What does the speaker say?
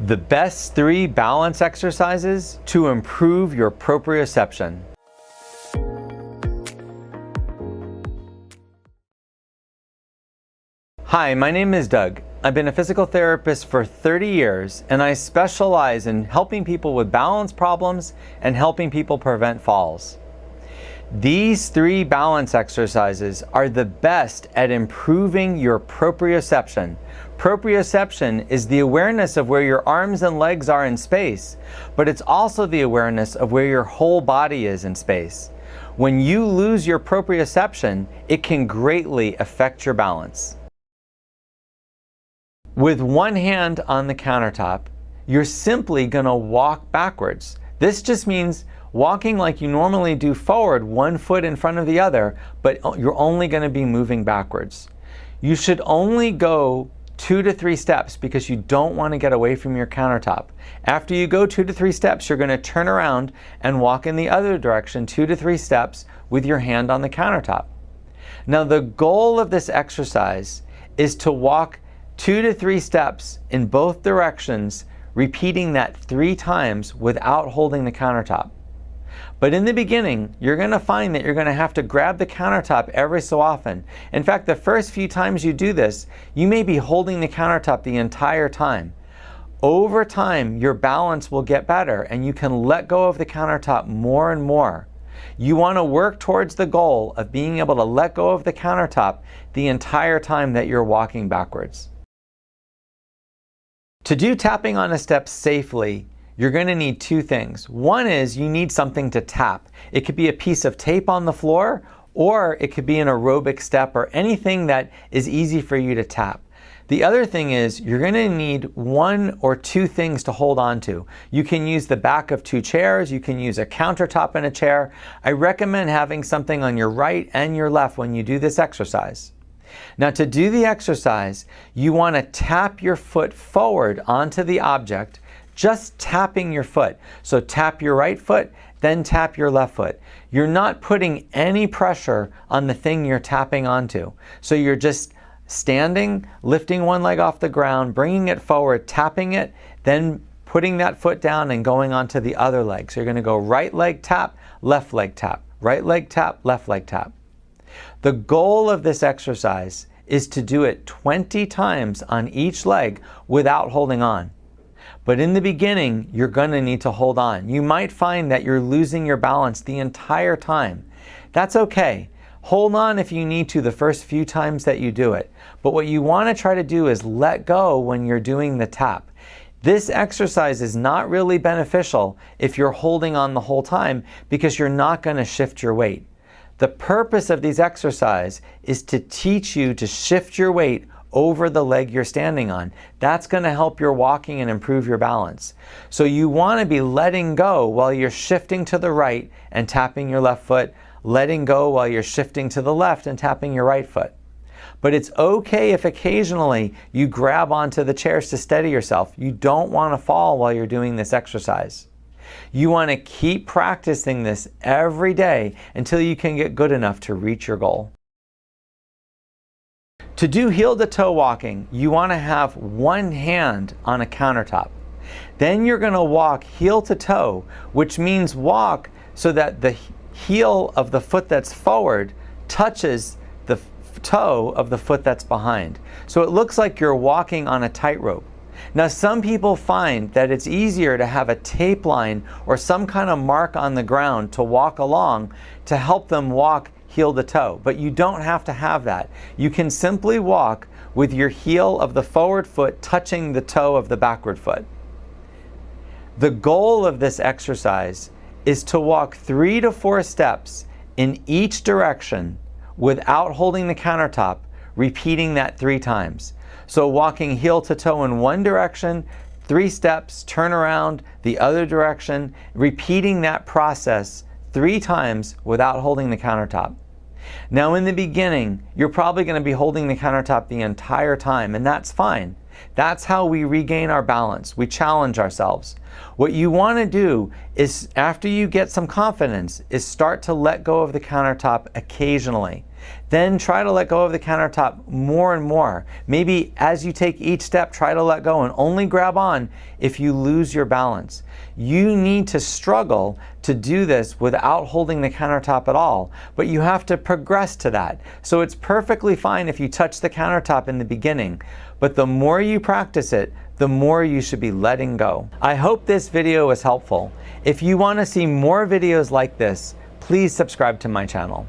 The best 3 balance exercises to improve your proprioception. Hi, my name is Doug. I've been a physical therapist for 30 years, and I specialize in helping people with balance problems and helping people prevent falls. These 3 balance exercises are the best at improving your proprioception. Proprioception is the awareness of where your arms and legs are in space, but it's also the awareness of where your whole body is in space. When you lose your proprioception, it can greatly affect your balance. With one hand on the countertop, you're simply going to walk backwards. This just means walking like you normally do forward, one foot in front of the other, but you're only going to be moving backwards. You should only go 2 to 3 steps because you don't want to get away from your countertop. After you go 2 to 3 steps, you're going to turn around and walk in the other direction 2 to 3 steps with your hand on the countertop. Now, the goal of this exercise is to walk 2 to 3 steps in both directions, repeating that 3 times without holding the countertop. But in the beginning, you're going to find that you're going to have to grab the countertop every so often. In fact, the first few times you do this, you may be holding the countertop the entire time. Over time, your balance will get better and you can let go of the countertop more and more. You want to work towards the goal of being able to let go of the countertop the entire time that you're walking backwards. To do tapping on a step safely, you're going to need 2 things. One is you need something to tap. It could be a piece of tape on the floor, or it could be an aerobic step or anything that is easy for you to tap. The other thing is you're going to need 1 or 2 things to hold on to. You can use the back of 2 chairs. You can use a countertop in a chair. I recommend having something on your right and your left when you do this exercise. Now, to do the exercise, you want to tap your foot forward onto the object, just tapping your foot. So tap your right foot, then tap your left foot. You're not putting any pressure on the thing you're tapping onto. So you're just standing, lifting one leg off the ground, bringing it forward, tapping it, then putting that foot down and going onto the other leg. So you're going to go right leg tap, left leg tap, right leg tap, left leg tap. The goal of this exercise is to do it 20 times on each leg without holding on. But in the beginning, you're going to need to hold on. You might find that you're losing your balance the entire time. That's okay. Hold on if you need to the first few times that you do it. But what you want to try to do is let go when you're doing the tap. This exercise is not really beneficial if you're holding on the whole time because you're not going to shift your weight. The purpose of these exercises is to teach you to shift your weight over the leg you're standing on. That's going to help your walking and improve your balance. So you want to be letting go while you're shifting to the right and tapping your left foot, letting go while you're shifting to the left and tapping your right foot. But it's okay if occasionally you grab onto the chairs to steady yourself. You don't want to fall while you're doing this exercise. You want to keep practicing this every day until you can get good enough to reach your goal. To do heel-to-toe walking, you want to have one hand on a countertop. Then you're going to walk heel-to-toe, which means walk so that the heel of the foot that's forward touches the toe of the foot that's behind. So it looks like you're walking on a tightrope. Now, some people find that it's easier to have a tape line or some kind of mark on the ground to walk along to help them walk heel to toe, but you don't have to have that. You can simply walk with your heel of the forward foot touching the toe of the backward foot. The goal of this exercise is to walk 3 to 4 steps in each direction without holding the countertop, repeating that 3 times. So walking heel to toe in one direction, 3 steps, turn around, the other direction, repeating that process 3 times without holding the countertop. Now, in the beginning, you're probably going to be holding the countertop the entire time, and that's fine. That's how we regain our balance. We challenge ourselves. What you want to do is, after you get some confidence, is start to let go of the countertop occasionally. then try to let go of the countertop more and more. Maybe as you take each step, try to let go and only grab on if you lose your balance. You need to struggle to do this without holding the countertop at all, but you have to progress to that. So it's perfectly fine if you touch the countertop in the beginning, but the more you practice it, the more you should be letting go. I hope this video was helpful. If you want to see more videos like this, please subscribe to my channel.